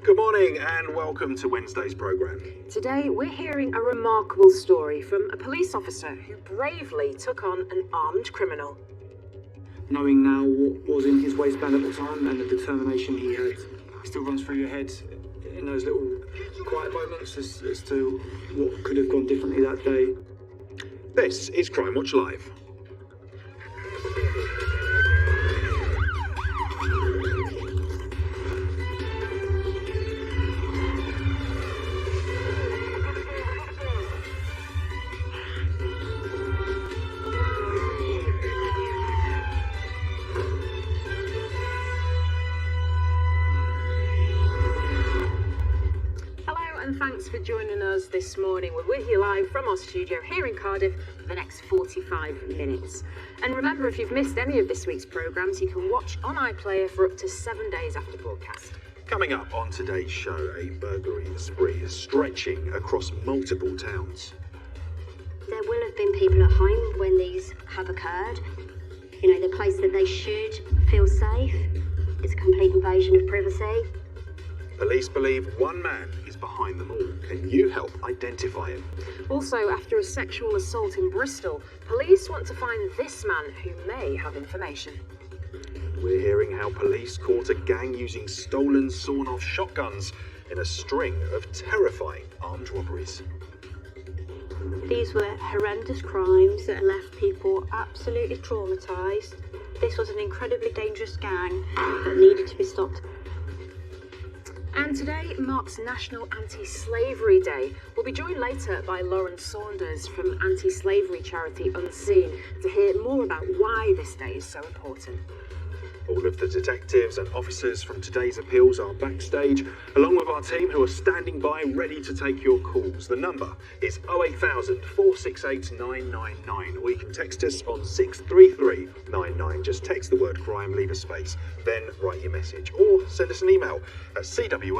Good morning and welcome to Wednesday's programme. Today we're hearing a remarkable story from a police officer who bravely took on an armed criminal. Knowing now what was in his waistband at the time and the determination he had still runs through your head in those little quiet moments as to what could have gone differently that day. This is Crimewatch Live. Thanks for joining us this morning. We're with you live from our studio here in Cardiff for the next 45 minutes. And remember, if you've missed any of this week's programmes, you can watch on iPlayer for up to 7 days after broadcast. Coming up on today's show, a burglary spree is stretching across multiple towns. There will have been people at home when these have occurred. You know, the place that they should feel safe is a complete invasion of privacy. Police believe one man is behind them all. Can you help identify him? Also, after a sexual assault in Bristol, police want to find this man who may have information. We're hearing how police caught a gang using stolen sawn-off shotguns in a string of terrifying armed robberies. These were horrendous crimes that left people absolutely traumatised. This was an incredibly dangerous gang that needed to be stopped. And today marks National Anti-Slavery Day. We'll be joined later by Lauren Saunders from anti-slavery charity Unseen to hear more about why this day is so important. All of the detectives and officers from today's appeals are backstage, along with our team who are standing by ready to take your calls. The number is 08000 468 999, or you can text us on 63399. Just text the word crime, leave a space, then write your message, or send us an email at cwl@bbc.co.uk.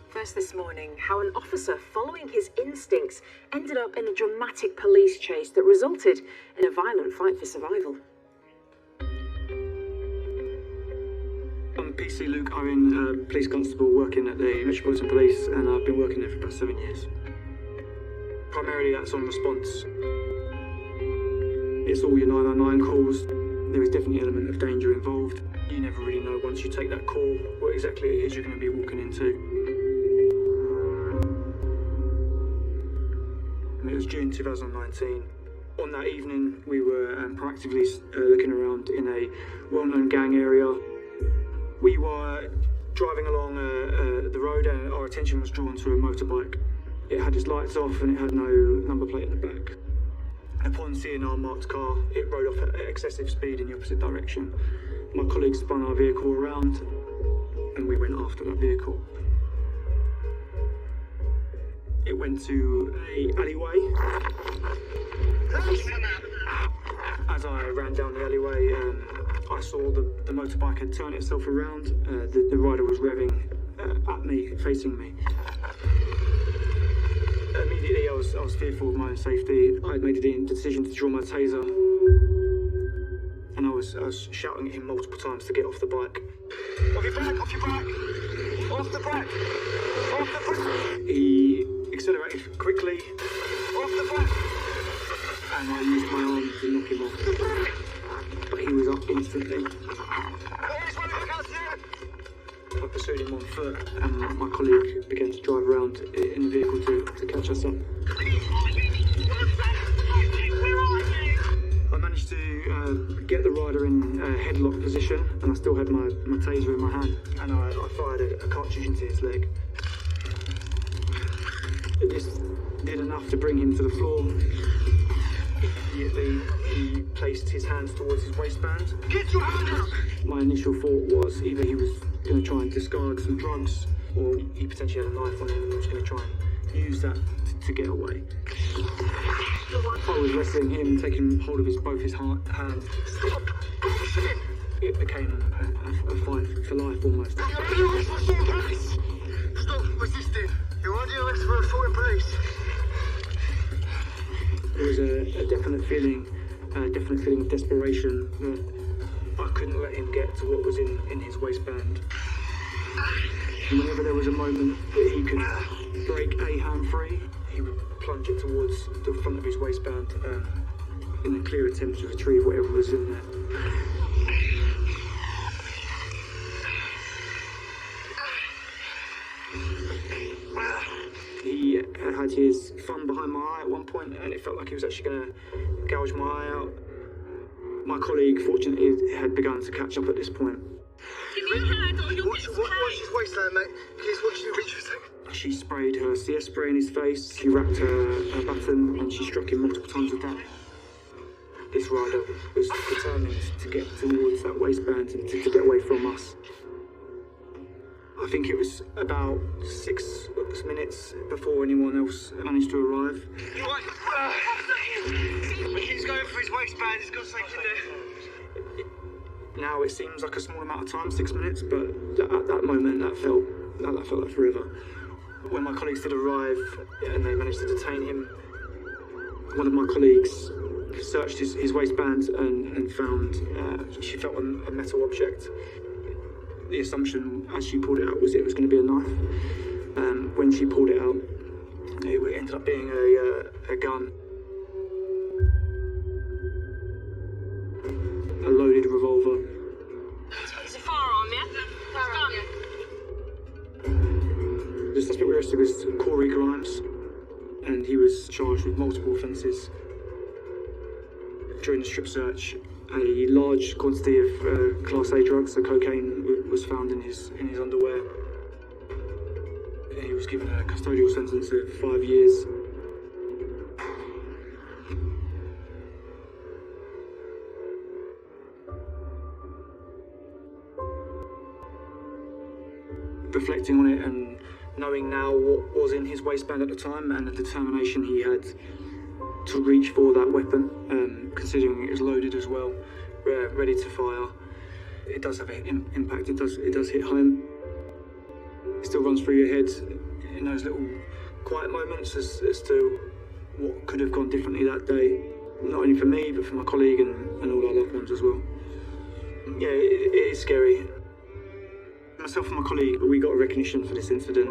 First this morning, how an officer following his instincts ended up in a dramatic police chase that resulted in a violent fight for survival. I'm PC Luke Owen, police constable working at the Metropolitan Police, and I've been working there for about 7 years. Primarily that's on response. It's all your 999 calls. There is definitely an element of danger involved. You never really know once you take that call what exactly it is you're going to be walking into. It was June 2019. On that evening, we were proactively looking around in a well-known gang area. We were driving along the road and our attention was drawn to a motorbike. It had its lights off and it had no number plate at the back. Upon seeing our marked car, it rode off at excessive speed in the opposite direction. My colleague spun our vehicle around and we went after that vehicle. It went to a alleyway. As I ran down the alleyway, I saw the motorbike had turned itself around. The rider was revving at me, facing me. Immediately, I was fearful of my own safety. I had made the decision to draw my taser, and I was shouting at him multiple times to get off the bike. Off your back! Off your back! Off the back! Off the back! He accelerated quickly. Off the back! And I used my arm to knock him off. But he was up instantly. I pursued him on foot and my colleague began to drive around in the vehicle to catch us up. I managed to get the rider in a headlock position and I still had my taser in my hand, and I fired a cartridge into his leg. This did enough to bring him to the floor. Immediately, he placed his hands towards his waistband. Get your hand up! My initial thought was either he was going to try and discard some drugs, or he potentially had a knife on him and was going to try and use that to get away. I was wrestling him, taking hold of both his hands. It became a fight for life almost. Stop resisting. You're under arrest for assault in police. There was a definite feeling of desperation that I couldn't let him get to what was in his waistband. And whenever there was a moment that he could break a hand free, he would plunge it towards the front of his waistband in a clear attempt to retrieve whatever was in there. He had his thumb behind my eye at one point, and it felt like he was actually going to gouge my eye out. My colleague, fortunately, had begun to catch up at this point. Watch his waistline, mate. He's watching you interesting. She sprayed her CS spray in his face, she wrapped her baton, and she struck him multiple times with that. This rider was determined to get towards that waistband and to get away from us. I think it was about 6 minutes before anyone else managed to arrive. You right? He's going for his waistband, he's got something in there. Now it seems like a small amount of time, 6 minutes, but at that moment that felt like forever. When my colleagues did arrive and they managed to detain him, one of my colleagues searched his waistband and found, she felt a metal object. The assumption as she pulled it out was it was going to be a knife. When she pulled it out, it ended up being a gun. A loaded revolver. It's a firearm, yeah? Firearm, yeah. The suspect we arrested was Corey Grimes, and he was charged with multiple offences. During the strip search, a large quantity of Class A drugs, so cocaine, was found in his underwear. He was given a custodial sentence of 5 years. Reflecting on it and knowing now what was in his waistband at the time and the determination he had to reach for that weapon, considering it was loaded as well, ready to fire, it does have an impact. It does hit home. It still runs through your head in those little quiet moments as to what could have gone differently that day, not only for me but for my colleague and all our loved ones as well. Yeah, it is scary. Myself and my colleague, we got a recognition for this incident.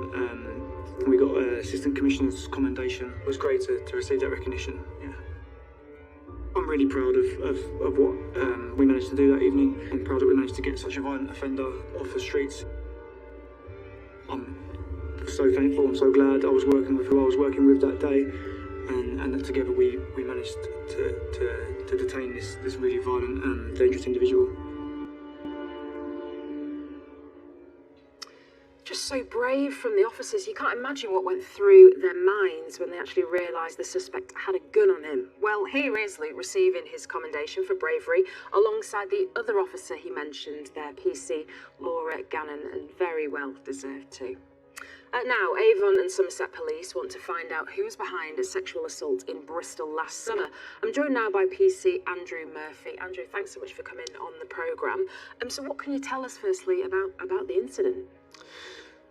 We got an Assistant Commissioner's commendation. It was great to receive that recognition. Yeah. I'm really proud of what we managed to do that evening. I'm proud that we managed to get such a violent offender off the streets. I'm so thankful, I'm so glad I was working with who I was working with that day, and that together we managed to detain this really violent and dangerous individual. Just so brave from the officers. You can't imagine what went through their minds when they actually realised the suspect had a gun on him. Well, here is Luke receiving his commendation for bravery alongside the other officer he mentioned there, PC Laura Gannon, and very well deserved too. Now, Avon and Somerset Police want to find out who was behind a sexual assault in Bristol last summer. I'm joined now by PC Andrew Murphy. Andrew, thanks so much for coming on the programme. So what can you tell us firstly about the incident?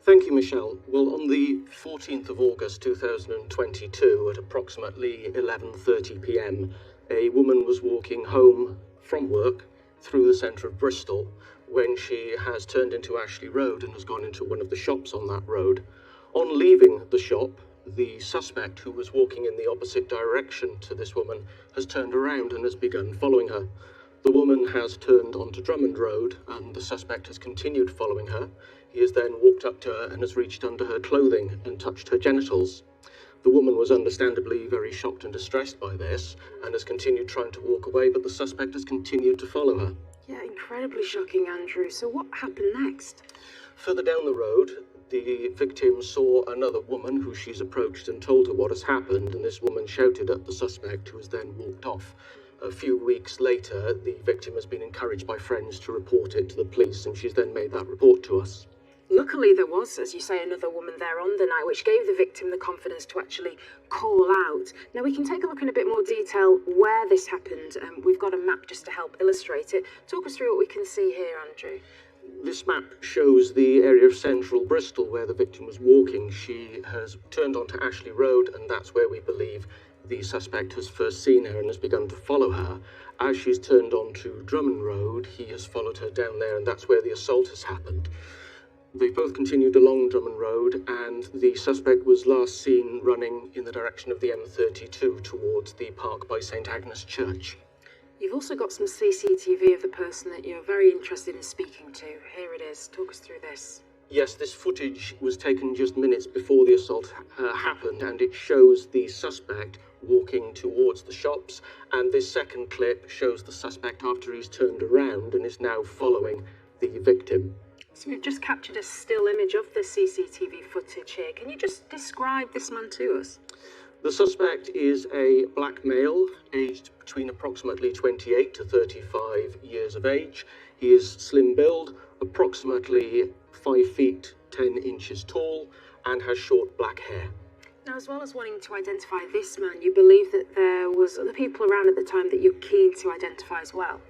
Thank you, Michelle. Well, on the 14th of August 2022 at approximately 11:30 p.m, a woman was walking home from work through the centre of Bristol when she has turned into Ashley Road and has gone into one of the shops on that road. On leaving the shop, the suspect, who was walking in the opposite direction to this woman, has turned around and has begun following her. The woman has turned onto Drummond Road and the suspect has continued following her. He has then walked up to her and has reached under her clothing and touched her genitals. The woman was understandably very shocked and distressed by this and has continued trying to walk away, but the suspect has continued to follow her. Yeah, incredibly shocking, Andrew. So what happened next? Further down the road, the victim saw another woman who she's approached and told her what has happened, and this woman shouted at the suspect, who has then walked off. A few weeks later, the victim has been encouraged by friends to report it to the police, and she's then made that report to us. Luckily, there was, as you say, another woman there on the night, which gave the victim the confidence to actually call out. Now, we can take a look in a bit more detail where this happened. We've got a map just to help illustrate it. Talk us through what we can see here, Andrew. This map shows the area of central Bristol where the victim was walking. She has turned onto Ashley Road, and that's where we believe the suspect has first seen her and has begun to follow her. As she's turned onto Drummond Road, he has followed her down there, and that's where the assault has happened. They both continued along Drummond Road, and the suspect was last seen running in the direction of the M32 towards the Park by St Agnes Church. You've also got some CCTV of the person that you're very interested in speaking to. Here it is. Talk us through this. Yes, this footage was taken just minutes before the assault happened, and it shows the suspect walking towards the shops, and this second clip shows the suspect after he's turned around and is now following the victim. So we've just captured a still image of the CCTV footage here. Can you just describe this man to us? The suspect is a black male, aged between approximately 28 to 35 years of age. He is slim build, approximately 5 feet 10 inches tall, and has short black hair. Now, as well as wanting to identify this man, you believe that there was other people around at the time that you're keen to identify as well?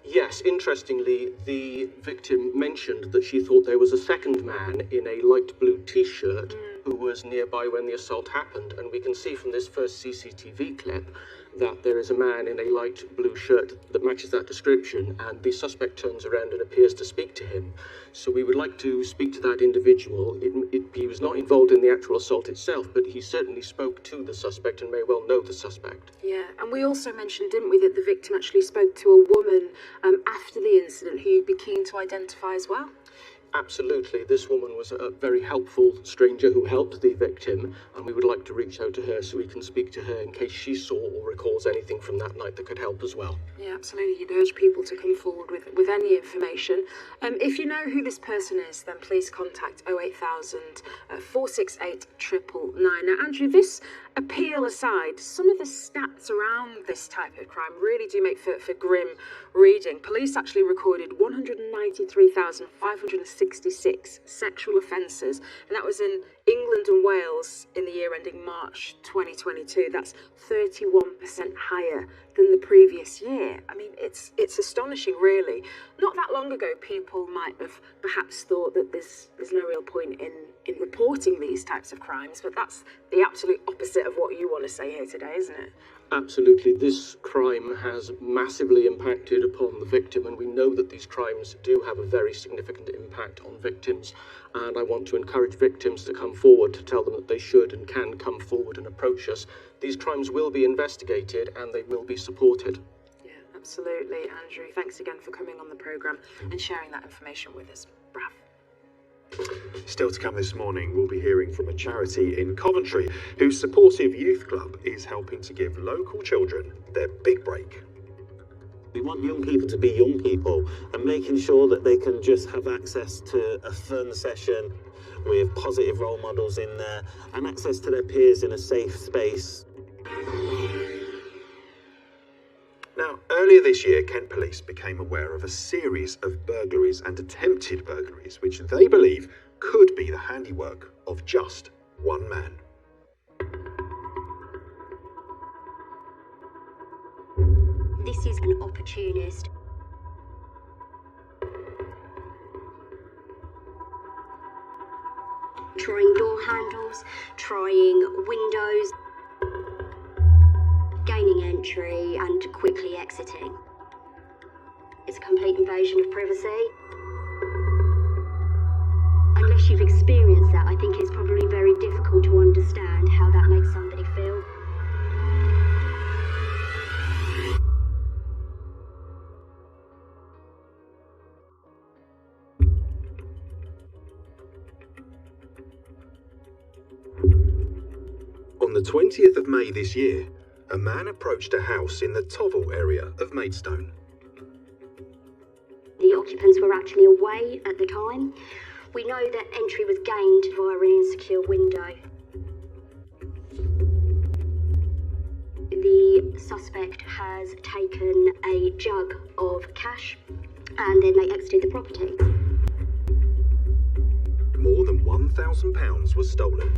Yes, interestingly, the victim mentioned that she thought there was a second man in a light blue t-shirt who was nearby when the assault happened, and we can see from this first CCTV clip that there is a man in a light blue shirt that matches that description, and the suspect turns around and appears to speak to him. So we would like to speak to that individual. He was not involved in the actual assault itself, but he certainly spoke to the suspect and may well know the suspect. Yeah, and we also mentioned, didn't we, that the victim actually spoke to a woman after the incident who you'd be keen to identify as well? Absolutely. This woman was a very helpful stranger who helped the victim, and we would like to reach out to her so we can speak to her in case she saw or recalls anything from that night that could help as well. Yeah, absolutely. You'd urge people to come forward with any information. If you know who this person is, then please contact 08000 468 999. Now, Andrew, this appeal aside, some of the stats around this type of crime really do make for grim reading. Police actually recorded 193,566 sexual offences, and that was in England and Wales in the year ending March 2022. That's 31% higher than the previous year. I mean, it's astonishing, really. Not that long ago, people might have perhaps thought that there's no real point in reporting these types of crimes, but that's the absolute opposite of what you want to say here today, isn't it? Absolutely. This crime has massively impacted upon the victim, and we know that these crimes do have a very significant impact on victims, and I want to encourage victims to come forward, to tell them that they should and can come forward and approach us. These crimes will be investigated and they will be supported. Yeah, absolutely. Andrew, thanks again for coming on the programme and sharing that information with us. Brav. Still to come this morning, we'll be hearing from a charity in Coventry whose supportive youth club is helping to give local children their big break. We want young people to be young people, and making sure that they can just have access to a fun session with positive role models in there and access to their peers in a safe space. Now, earlier this year, Kent Police became aware of a series of burglaries and attempted burglaries, which they believe could be the handiwork of just one man. This is an opportunist. Trying door handles, trying windows, gaining entry and quickly exiting. It's a complete invasion of privacy. Unless you've experienced that, I think it's probably very difficult to understand how that makes somebody feel. On the 20th of May this year, a man approached a house in the Tovel area of Maidstone. The occupants were actually away at the time. We know that entry was gained via an insecure window. The suspect has taken a jug of cash and then they exited the property. More than £1,000 was stolen.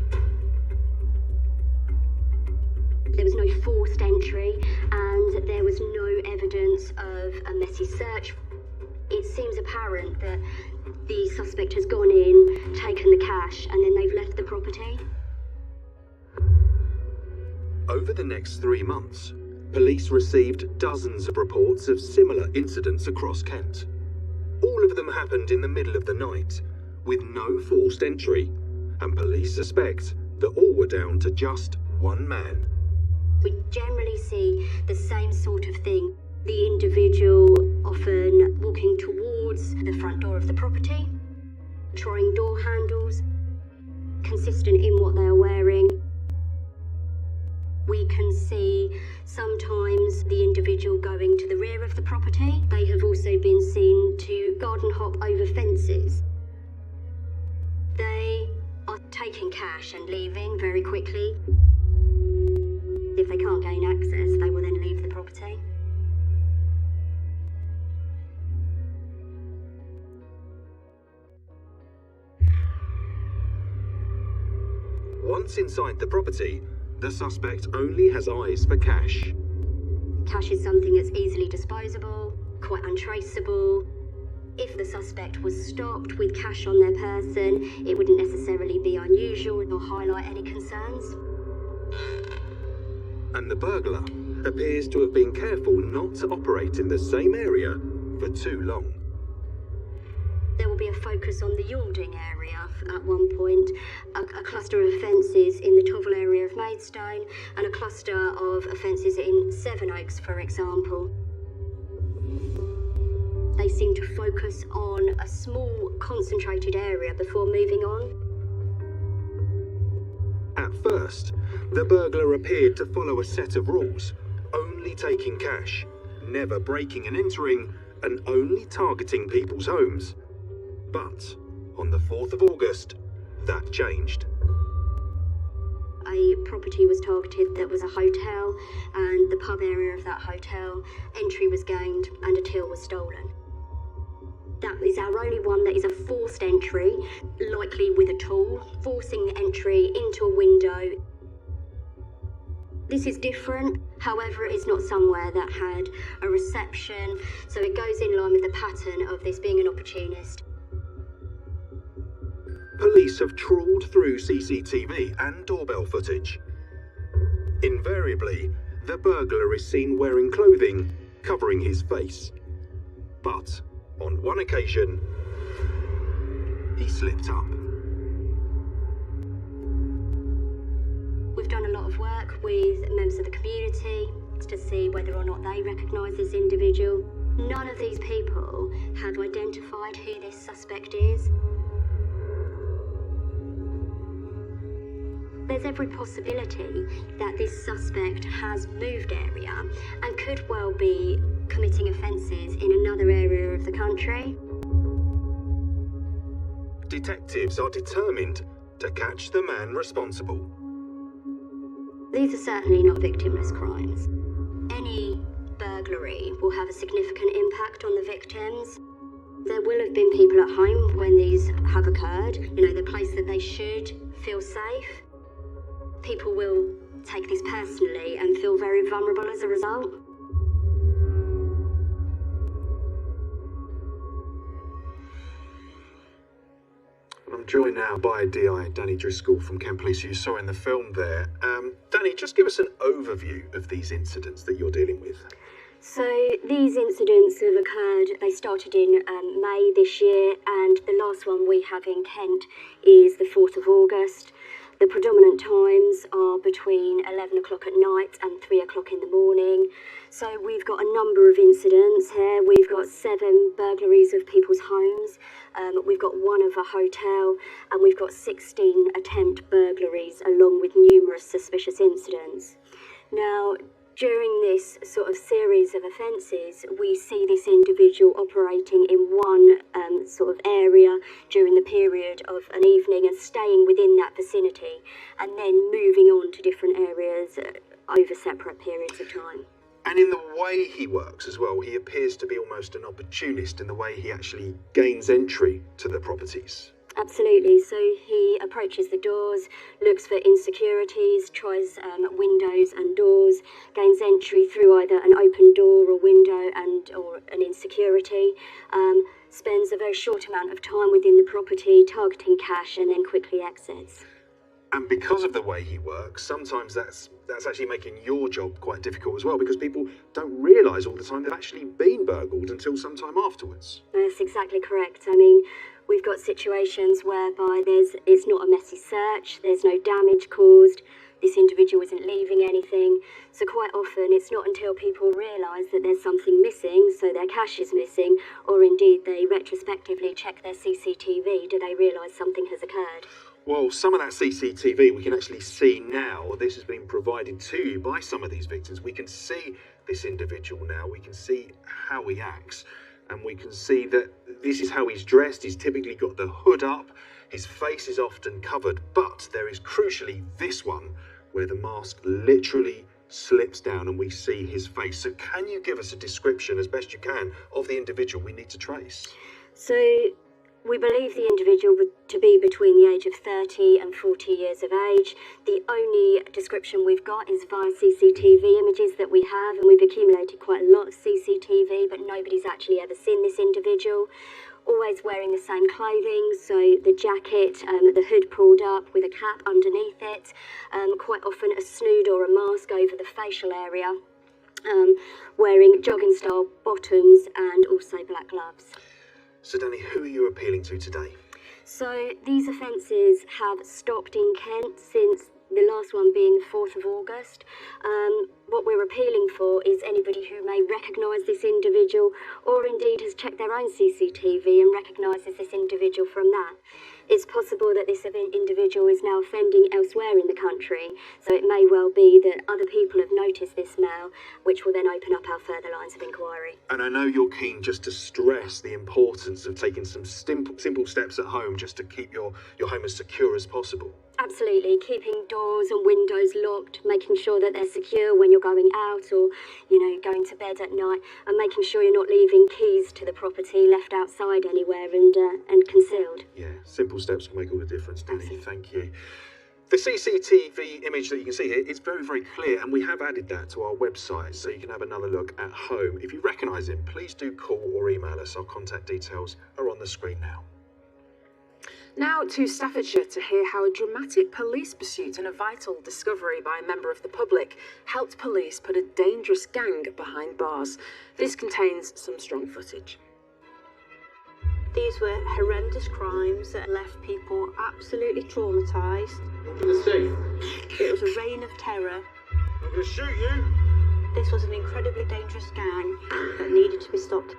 There was no forced entry and there was no evidence of a messy search. It seems apparent that the suspect has gone in, taken the cash, and then they've left the property. Over the next 3 months, Police received dozens of reports of similar incidents across Kent. All of them happened in the middle of the night, with no forced entry, and police suspect that all were down to just one man. We generally see the same sort of thing. The individual often walking towards the front door of the property, trying door handles, consistent in what they are wearing. We can see sometimes the individual going to the rear of the property. They have also been seen to garden hop over fences. They are taking cash and leaving very quickly. If they can't gain access, they will then leave the property. Once inside the property, the suspect only has eyes for cash. Cash is something that's easily disposable, quite untraceable. If the suspect was stopped with cash on their person, it wouldn't necessarily be unusual nor highlight any concerns. And the burglar appears to have been careful not to operate in the same area for too long. There will be a focus on the Yalding area at one point, a cluster of offences in the Tovel area of Maidstone, and a cluster of offences in Sevenoaks, for example. They seem to focus on a small, concentrated area before moving on. At first, the burglar appeared to follow a set of rules, only taking cash, never breaking and entering, and only targeting people's homes. But on the 4th of August, that changed. A property was targeted that was a hotel, and the pub area of that hotel, entry was gained and a till was stolen. That is our only one that is a forced entry, likely with a tool, forcing entry into a window. This is different, however, it's not somewhere that had a reception, so it goes in line with the pattern of this being an opportunist. Police have trawled through CCTV and doorbell footage. Invariably, the burglar is seen wearing clothing covering his face. But on one occasion, he slipped up. We've done a lot of work with members of the community to see whether or not they recognise this individual. None of these people have identified who this suspect is. There's every possibility that this suspect has moved area and could well be committing offences in another area of the country. Detectives are determined to catch the man responsible. These are certainly not victimless crimes. Any burglary will have a significant impact on the victims. There will have been people at home when these have occurred, the place that they should feel safe. People will take this personally and feel very vulnerable as a result. I'm joined now by DI Danny Driscoll from Kent Police, who you saw in the film there. Danny, just give us an overview of these incidents that you're dealing with. So these incidents have occurred, they started in May this year, and the last one we have in Kent is the 4th of August. The predominant times are between 11 o'clock at night and 3 o'clock in the morning. So we've got a number of incidents here. We've got 7 burglaries of people's homes. We've got 1 of a hotel, and we've got 16 attempt burglaries along with numerous suspicious incidents. Now, during this sort of series of offences, we see this individual operating in one sort of area during the period of an evening and staying within that vicinity, and then moving on to different areas over separate periods of time. And in the way he works as well, he appears to be almost an opportunist in the way he actually gains entry to the properties. Absolutely. So he approaches the doors, looks for insecurities, tries windows and doors, gains entry through either an open door or window or an insecurity, spends a very short amount of time within the property targeting cash and then quickly exits. And because of the way he works, sometimes that's that's actually making your job quite difficult as well, because people don't realise all the time they've actually been burgled until some time afterwards. That's exactly correct. I mean, we've got situations whereby it's not a messy search, there's no damage caused, this individual isn't leaving anything. So quite often it's not until people realise that there's something missing, so their cash is missing, or indeed they retrospectively check their CCTV, do they realise something has occurred. Well, some of that CCTV we can actually see now. This has been provided to you by some of these victims. We can see this individual now, we can see how he acts, and we can see that this is how he's dressed. He's typically got the hood up, his face is often covered, but there is crucially this one where the mask literally slips down and we see his face. So can you give us a description as best you can of the individual we need to trace? So we believe the individual to be between the age of 30 and 40 years of age. The only description we've got is via CCTV images that we have, and we've accumulated quite a lot of CCTV, but nobody's actually ever seen this individual. Always wearing the same clothing, so the jacket, the hood pulled up with a cap underneath it, quite often a snood or a mask over the facial area, wearing jogging style bottoms and also black gloves. So Danny, who are you appealing to today? So these offences have stopped in Kent since the last one being the 4th of August. What we're appealing for is anybody who may recognise this individual or indeed has checked their own CCTV and recognises this individual from that. It's possible that this individual is now offending elsewhere in the country, so it may well be that other people have noticed this male, which will then open up our further lines of inquiry. And I know you're keen just to stress the importance of taking some simple steps at home just to keep your home as secure as possible. Absolutely, keeping doors and windows locked, making sure that they're secure when you're going out or, going to bed at night, and making sure you're not leaving keys to the property left outside anywhere and concealed. Yeah, simple steps can make all the difference, Danny. Thank you. The CCTV image that you can see here is very, very clear, and we have added that to our website so you can have another look at home. If you recognise him, please do call or email us. Our contact details are on the screen now. Now to Staffordshire to hear how a dramatic police pursuit and a vital discovery by a member of the public helped police put a dangerous gang behind bars. This contains some strong footage. These were horrendous crimes that left people absolutely traumatised. What can I say? It was a reign of terror. I'm gonna shoot you. This was an incredibly dangerous gang that needed to be stopped.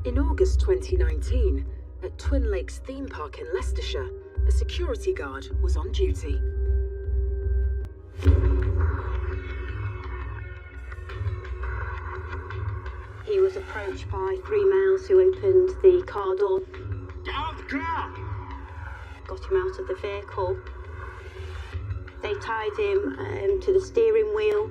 In August 2019, at Twin Lakes theme park in Leicestershire, a security guard was on duty. He was approached by 3 males who opened the car door. Get out of the car! Got him out of the vehicle. They tied him to the steering wheel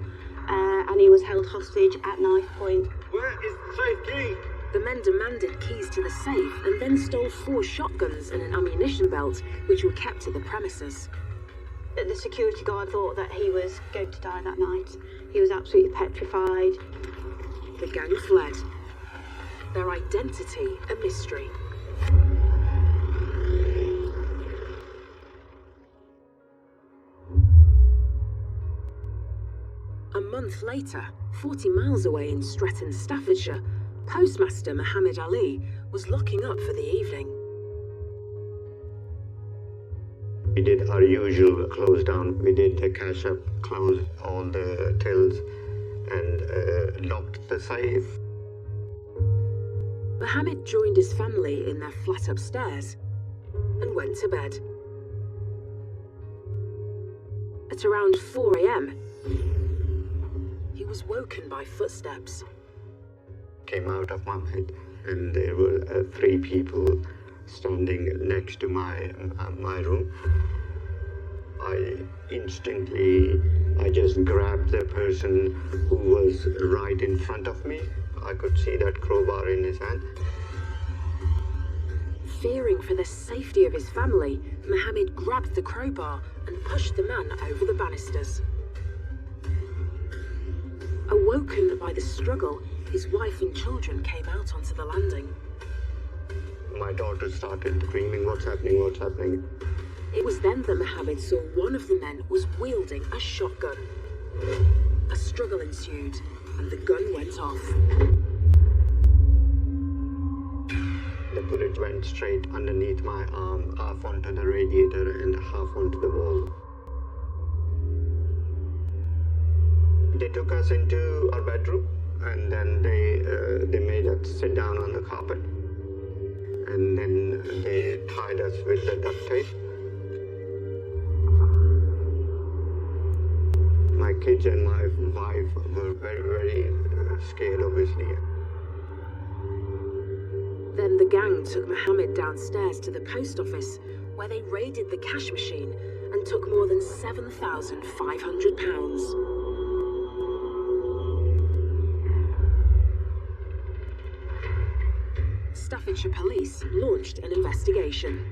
and he was held hostage at knife point. Where is the safe key? The men demanded keys to the safe and then stole 4 shotguns and an ammunition belt, which were kept at the premises. The security guard thought that he was going to die that night. He was absolutely petrified. The gang fled. Their identity a mystery. A month later, 40 miles away in Stretton, Staffordshire, Postmaster Muhammad Ali was locking up for the evening. We did our usual close down. We did the cash up, close all the tills, and locked the safe. Muhammad joined his family in their flat upstairs and went to bed. At around 4 a.m, he was woken by footsteps. Came out of my bed, and there were 3 people standing next to my room. I just grabbed the person who was right in front of me. I could see that crowbar in his hand. Fearing for the safety of his family, Muhammad grabbed the crowbar and pushed the man over the banisters. Awoken by the struggle, his wife and children came out onto the landing. my daughter started screaming, "What's happening? What's happening?" It was then that Mohammed saw one of the men was wielding a shotgun. A struggle ensued, and the gun went off. The bullet went straight underneath my arm, half onto the radiator and half onto the wall. They took us into our bedroom, and then they made us sit down on the carpet, and then they tied us with the duct tape. My kids and my wife were very, very scared, obviously. Then the gang took Mohammed downstairs to the post office, where they raided the cash machine and took more than £7,500. Staffordshire Police launched an investigation.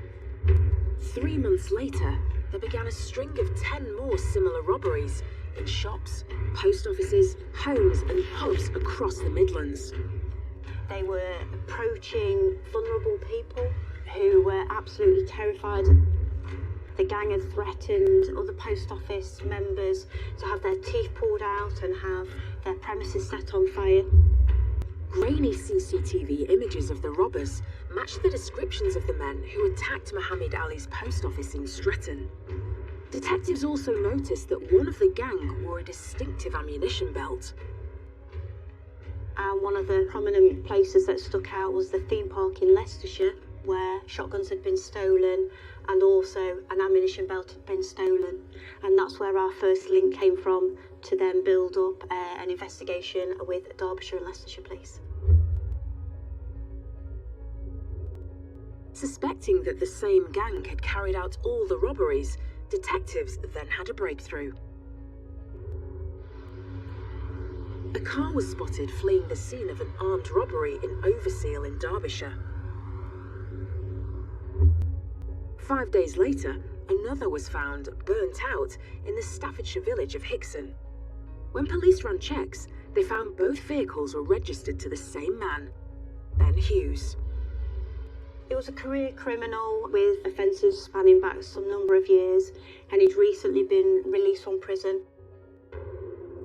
3 months later, there began a string of 10 more similar robberies in shops, post offices, homes and pubs across the Midlands. They were approaching vulnerable people who were absolutely terrified. The gang had threatened other post office members to have their teeth pulled out and have their premises set on fire. Grainy CCTV images of the robbers matched the descriptions of the men who attacked Mohammed Ali's post office in Stretton. Detectives also noticed that one of the gang wore a distinctive ammunition belt. And one of the prominent places that stuck out was the theme park in Leicestershire, where shotguns had been stolen and also an ammunition belt had been stolen. And that's where our first link came from to then build up an investigation with Derbyshire and Leicestershire Police. Suspecting that the same gang had carried out all the robberies, detectives then had a breakthrough. A car was spotted fleeing the scene of an armed robbery in Overseal in Derbyshire. 5 days later, another was found burnt out in the Staffordshire village of Hixon. When police ran checks, they found both vehicles were registered to the same man, Ben Hughes. He was a career criminal with offences spanning back some number of years, and he'd recently been released from prison.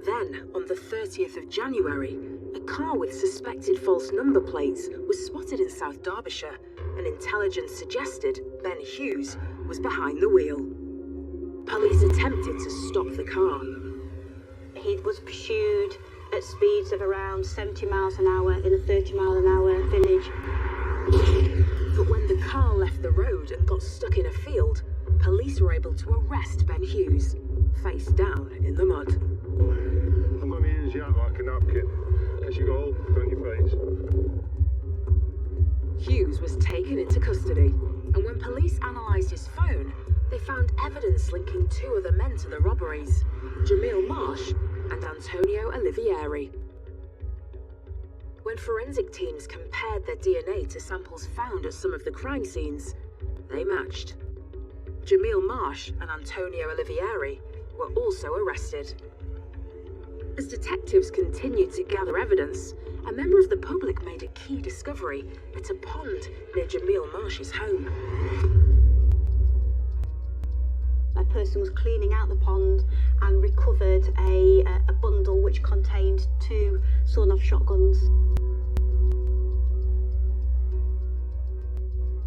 Then, on the 30th of January, a car with suspected false number plates was spotted in South Derbyshire, and intelligence suggested Ben Hughes was behind the wheel. Police attempted to stop the car. He was pursued at speeds of around 70 miles an hour in a 30-mile-an-hour village. But when the car left the road and got stuck in a field, police were able to arrest Ben Hughes, face down in the mud. I'm going to use you like a napkin. As you go, on your face. Hughes was taken into custody, and when police analysed his phone, they found evidence linking 2 other men to the robberies, Jamil Marsh and Antonio Olivieri. When forensic teams compared their DNA to samples found at some of the crime scenes, they matched. Jamil Marsh and Antonio Olivieri were also arrested. As detectives continued to gather evidence, a member of the public made a key discovery at a pond near Jamil Marsh's home. A person was cleaning out the pond and recovered a bundle which contained 2 sawn-off shotguns.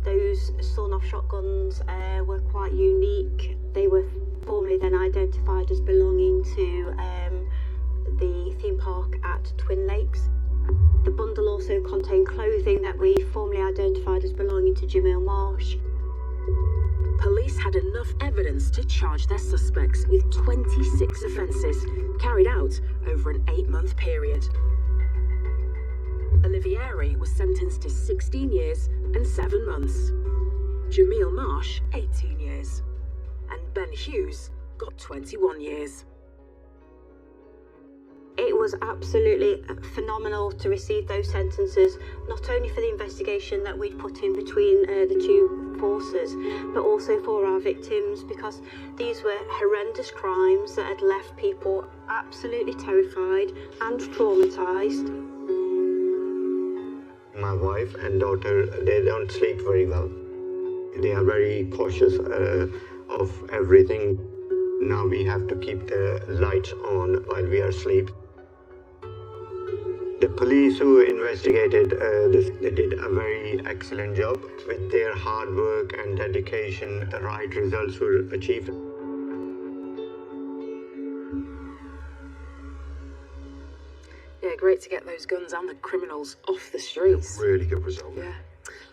Those sawn-off shotguns were quite unique. They were formally then identified as belonging to the theme park at Twin Lakes. The bundle also contained clothing that we formally identified as belonging to Jamil Marsh. Police had enough evidence to charge their suspects with 26 offences carried out over an 8-month period. Olivieri was sentenced to 16 years and 7 months. Jamil Marsh, 18 years. And Ben Hughes got 21 years. It was absolutely phenomenal to receive those sentences, not only for the investigation that we'd put in between the 2 forces, but also for our victims, because these were horrendous crimes that had left people absolutely terrified and traumatised. my wife and daughter, they don't sleep very well. They are very cautious of everything. Now we have to keep the lights on while we are asleep. The police who investigated this, they did a very excellent job. With their hard work and dedication, the right results were achieved. Yeah, great to get those guns and the criminals off the streets. Really good result. Yeah.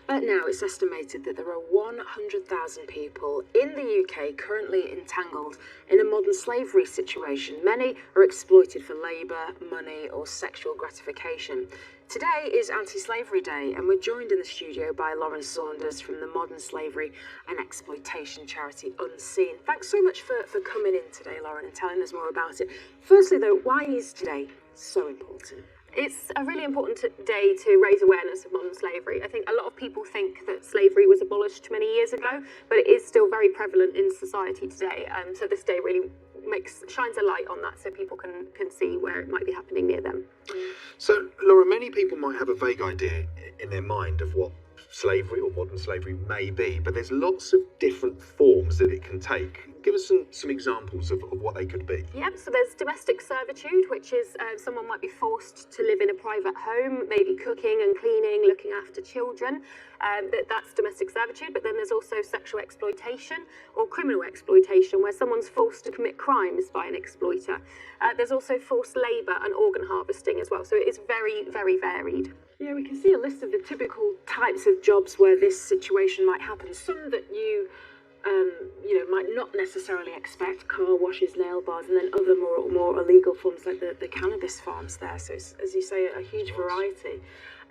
But now it's estimated that there are 100,000 people in the UK currently entangled in a modern slavery situation. Many are exploited for labour, money or sexual gratification. Today is Anti-Slavery Day and we're joined in the studio by Lauren Saunders from the modern slavery and exploitation charity Unseen. Thanks so much for coming in today, Lauren, and telling us more about it. Firstly though, why is today so important? It's a really important day to raise awareness of modern slavery. I think a lot of people think that slavery was abolished many years ago, but it is still very prevalent in society today. So this day really shines a light on that so people can see where it might be happening near them. So, Laura, many people might have a vague idea in their mind of what slavery or modern slavery may be, but there's lots of different forms that it can take. Give us some examples of what they could be. Yep, so there's domestic servitude, which is someone might be forced to live in a private home, maybe cooking and cleaning, looking after children. That's domestic servitude, but then there's also sexual exploitation or criminal exploitation, where someone's forced to commit crimes by an exploiter. There's also forced labour and organ harvesting as well, so it is very, very varied. Yeah, we can see a list of the typical types of jobs where this situation might happen. Some that you might not necessarily expect, car washes, nail bars, and then other more illegal forms like the cannabis farms there. So it's, as you say, a huge variety.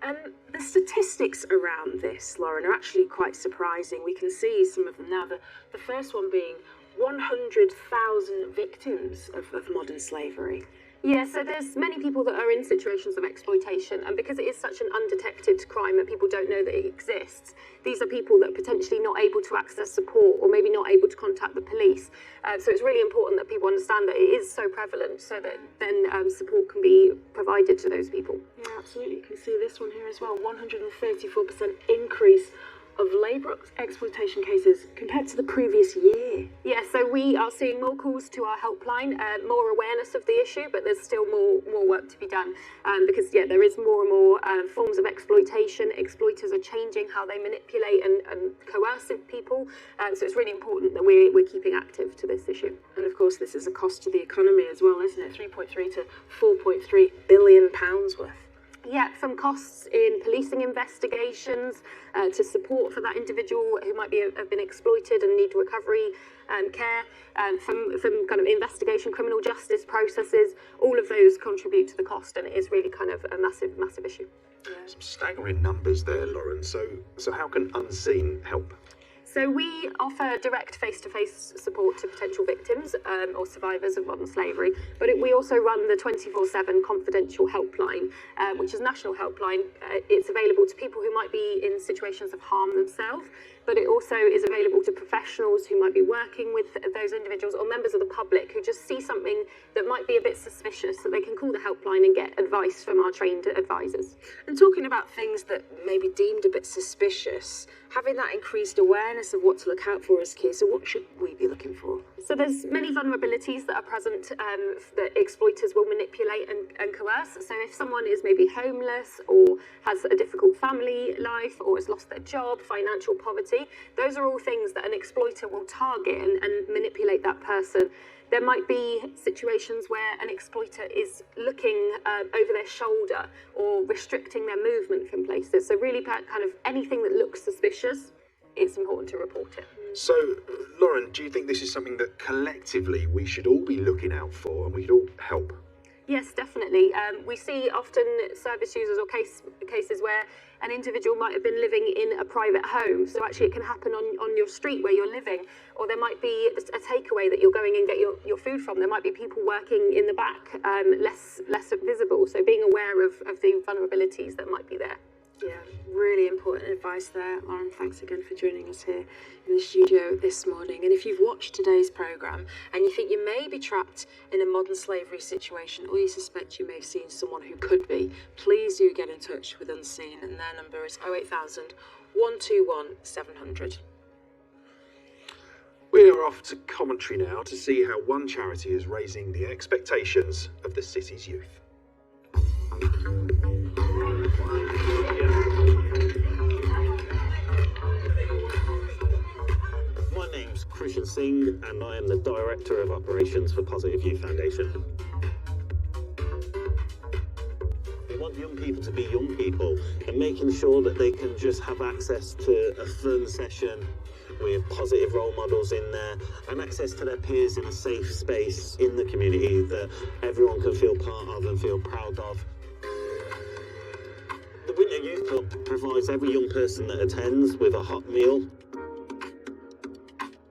The statistics around this, Lauren, are actually quite surprising. We can see some of them now. The first one being 100,000 victims of modern slavery. Yeah, so there's many people that are in situations of exploitation, and because it is such an undetected crime and people don't know that it exists, these are people that are potentially not able to access support or maybe not able to contact the police. So it's really important that people understand that it is so prevalent so that then support can be provided to those people. Yeah, absolutely. You can see this one here as well, 134% increase of labour exploitation cases compared to the previous year. Yeah, so we are seeing more calls to our helpline, more awareness of the issue, but there's still more work to be done because there is more and more forms of exploitation. Exploiters are changing how they manipulate and coerce people, so it's really important that we're keeping active to this issue. And of course this is a cost to the economy as well, isn't it? 3.3 to 4.3 billion pounds worth. Yeah, from costs in policing investigations to support for that individual who might have been exploited and need recovery care, from kind of investigation, criminal justice processes, all of those contribute to the cost, and it is really kind of a massive issue. Yeah. Some staggering numbers there, Lauren. So how can Unseen help? So we offer direct face-to-face support to potential victims or survivors of modern slavery, but we also run the 24/7 confidential helpline, which is a national helpline. It's available to people who might be in situations of harm themselves, but it also is available to professionals who might be working with those individuals or members of the public who just see something that might be a bit suspicious, so they can call the helpline and get advice from our trained advisors. And talking about things that may be deemed a bit suspicious, having that increased awareness of what to look out for is key. So what should we be looking for? So there's many vulnerabilities that are present that exploiters will manipulate and coerce. So if someone is maybe homeless or has a difficult family life or has lost their job, financial poverty, those are all things that an exploiter will target and manipulate that person. There might be situations where an exploiter is looking over their shoulder or restricting their movement from places. So really kind of anything that looks suspicious, it's important to report it. So, Lauren, do you think this is something that collectively we should all be looking out for and we should all help? Yes, definitely. We see often service users or cases where an individual might have been living in a private home, so actually it can happen on your street where you're living, or there might be a takeaway that you're going and get your food from. There might be people working in the back, less visible, so being aware of the vulnerabilities that might be there. Yeah, really important advice there, Lauren. Thanks again for joining us here in the studio this morning. And if you've watched today's programme and you think you may be trapped in a modern slavery situation, or you suspect you may have seen someone who could be, please do get in touch with Unseen, and their number is 08000 121 700. We are off to commentary now to see how one charity is raising the expectations of the city's youth. My name's Krishan Singh and I am the Director of Operations for Positive Youth Foundation. We want young people to be young people and making sure that they can just have access to a fun session with positive role models in there and access to their peers in a safe space in the community that everyone can feel part of and feel proud of. The Winter Youth Club provides every young person that attends with a hot meal,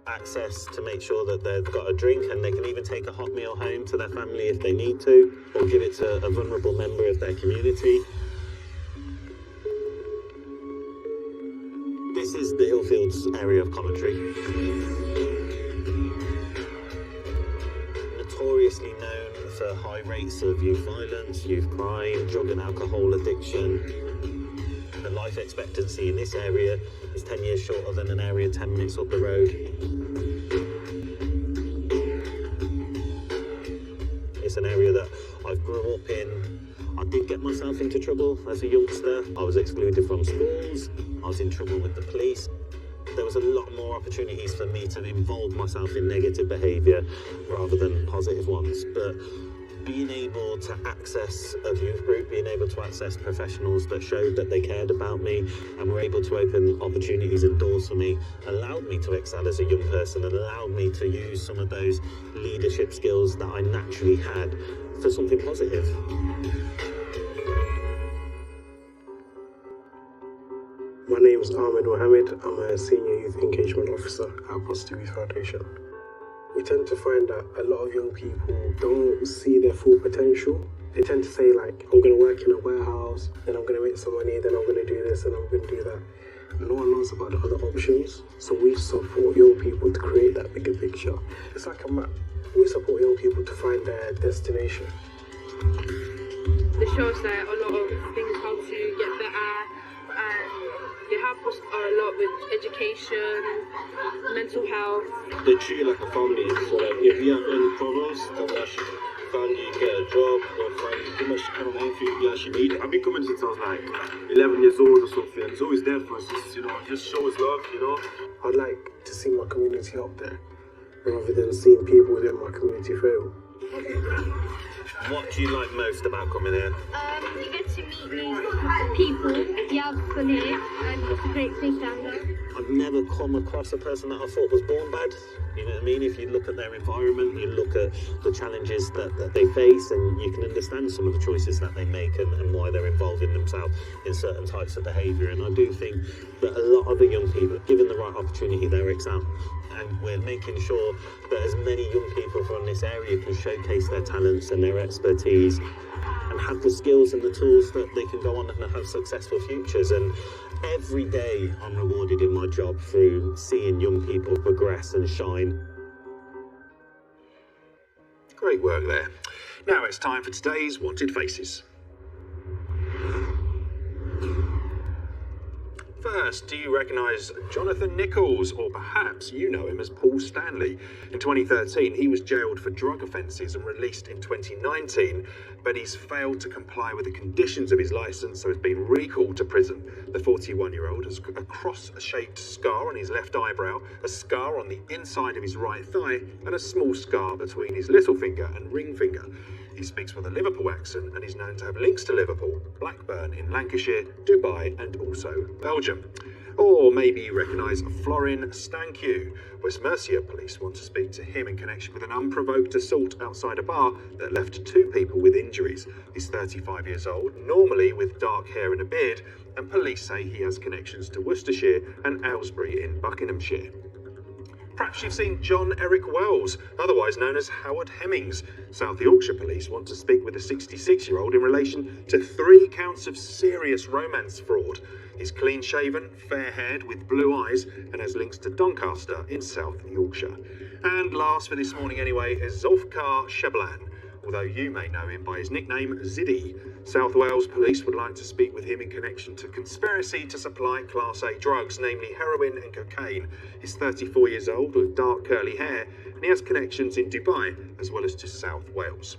access to make sure that they've got a drink, and they can even take a hot meal home to their family if they need to, or give it to a vulnerable member of their community. This is the Hillfields area of commentary. Notoriously known for high rates of youth violence, youth crime, drug and alcohol addiction. The life expectancy in this area is 10 years shorter than an area 10 minutes up the road. It's an area that I grew up in. I did get myself into trouble as a youngster. I was excluded from schools. I was in trouble with the police. There was a lot more opportunities for me to involve myself in negative behaviour rather than positive ones. But being able to access a youth group, being able to access professionals that showed that they cared about me and were able to open opportunities and doors for me, allowed me to excel as a young person and allowed me to use some of those leadership skills that I naturally had for something positive. My name is Ahmed Mohammed. I'm a Senior Youth Engagement Officer at Positive Youth Foundation. We tend to find that a lot of young people don't see their full potential. They tend to say, like, I'm going to work in a warehouse, then I'm going to make some money, then I'm going to do this, and I'm going to do that. No one knows about the other options. So we support young people to create that bigger picture. It's like a map. We support young people to find their destination. They show us like a lot of things how to get better, and they help us a lot with education, mental health. They treat you like a family, so like if you have any problems, they'll actually find you, get a job, they'll find you pretty much kind of anything you actually need. I've been coming since I was like 11 years old or something. It's always there for us, just show us love, I'd like to see my community up there, rather than seeing people within my community fail. What do you like most about coming here? You get to meet new people, you have fun here, and it's a great place down there. I've never come across a person that I thought was born bad. You know what I mean? If you look at their environment, you look at the challenges that they face, and you can understand some of the choices that they make and why they're involving themselves in certain types of behaviour. And I do think that a lot of the young people, given the right opportunity, they'll excel. And we're making sure that as many young people from this area can showcase their talents and their expertise and have the skills and the tools that they can go on and have successful futures. And every day I'm rewarded in my job through seeing young people progress and shine. Great work there. Now it's time for today's Wanted Faces. First, do you recognise Jonathan Nichols, or perhaps you know him as Paul Stanley? In 2013, he was jailed for drug offences and released in 2019, but he's failed to comply with the conditions of his licence, so has been recalled to prison. The 41-year-old has a cross-shaped scar on his left eyebrow, a scar on the inside of his right thigh, and a small scar between his little finger and ring finger. He speaks with a Liverpool accent and is known to have links to Liverpool, Blackburn in Lancashire, Dubai and also Belgium. Or maybe you recognise Florin Stancu. West Mercia police want to speak to him in connection with an unprovoked assault outside a bar that left 2 people with injuries. He's 35 years old, normally with dark hair and a beard, and police say he has connections to Worcestershire and Aylesbury in Buckinghamshire. Perhaps you've seen John Eric Wells, otherwise known as Howard Hemmings. South Yorkshire Police want to speak with the 66-year-old in relation to 3 counts of serious romance fraud. He's clean-shaven, fair-haired, with blue eyes, and has links to Doncaster in South Yorkshire. And last for this morning anyway is Zulfikar Sheblan, although you may know him by his nickname Ziddy. South Wales Police would like to speak with him in connection to conspiracy to supply Class A drugs, namely heroin and cocaine. He's 34 years old with dark curly hair, and he has connections in Dubai as well as to South Wales.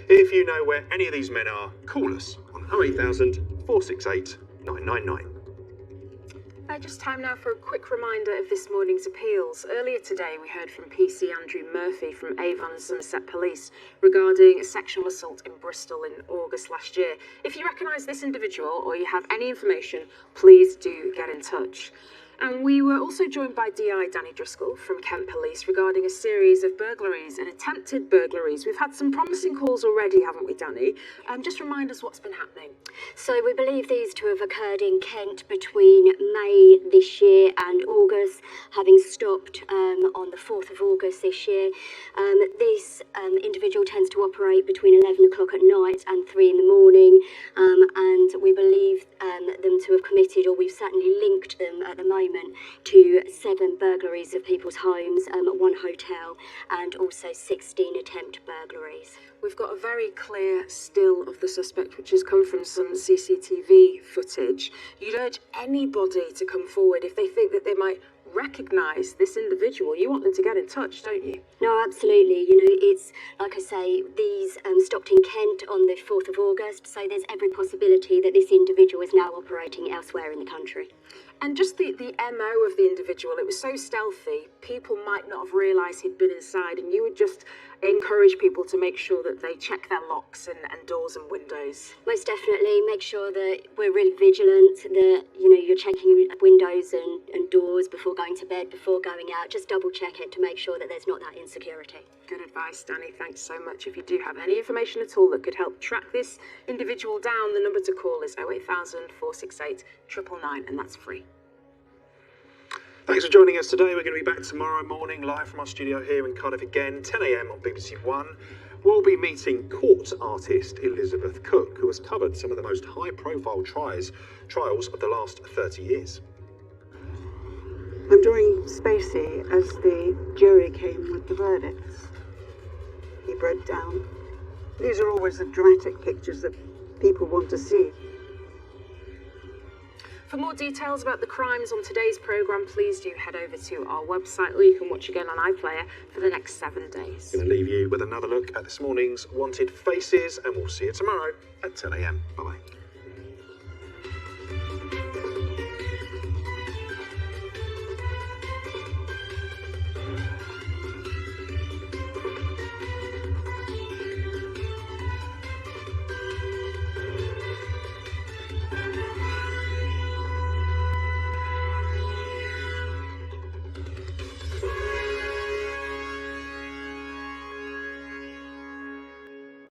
If you know where any of these men are, call us on 08000 468 999. Just time now for a quick reminder of this morning's appeals. Earlier today we heard from PC Andrew Murphy from Avon Somerset Police regarding a sexual assault in Bristol in August last year. If you recognise this individual or you have any information, please do get in touch. And we were also joined by DI Danny Driscoll from Kent Police regarding a series of burglaries and attempted burglaries. We've had some promising calls already, haven't we, Danny? Just remind us what's been happening. So we believe these to have occurred in Kent between May this year and August, having stopped on the 4th of August this year. This individual tends to operate between 11 o'clock at night and 3 in the morning, and we believe them to have committed, or we've certainly linked them at the moment, to 7 burglaries of people's homes, 1 hotel, and also 16 attempt burglaries. We've got a very clear still of the suspect, which has come from some CCTV footage. You'd urge anybody to come forward if they think that they might recognise this individual. You want them to get in touch, don't you? No, absolutely. You know, it's, like I say, these stopped in Kent on the 4th of August, so there's every possibility that this individual is now operating elsewhere in the country. And just the MO of the individual, it was so stealthy, people might not have realised he'd been inside, and you would just encourage people to make sure that they check their locks and doors and windows. Most definitely, make sure that we're really vigilant, that, you know, you're checking windows and doors before going to bed, before going out. Just double check it to make sure that there's not that insecurity. Good advice, Danny. Thanks so much. If you do have any information at all that could help track this individual down, the number to call is 08000 468 999, and that's free. Thanks for joining us today. We're going to be back tomorrow morning, live from our studio here in Cardiff again, 10 a.m. on BBC One. We'll be meeting court artist Elizabeth Cook, who has covered some of the most high-profile trials of the last 30 years. I'm drawing Spacey as the jury came with the verdicts. He broke down. These are always the dramatic pictures that people want to see. For more details about the crimes on today's programme, please do head over to our website, or you can watch again on iPlayer for the next 7 days. Going to leave you with another look at this morning's Wanted Faces, and we'll see you tomorrow at 10 a.m. Bye-bye.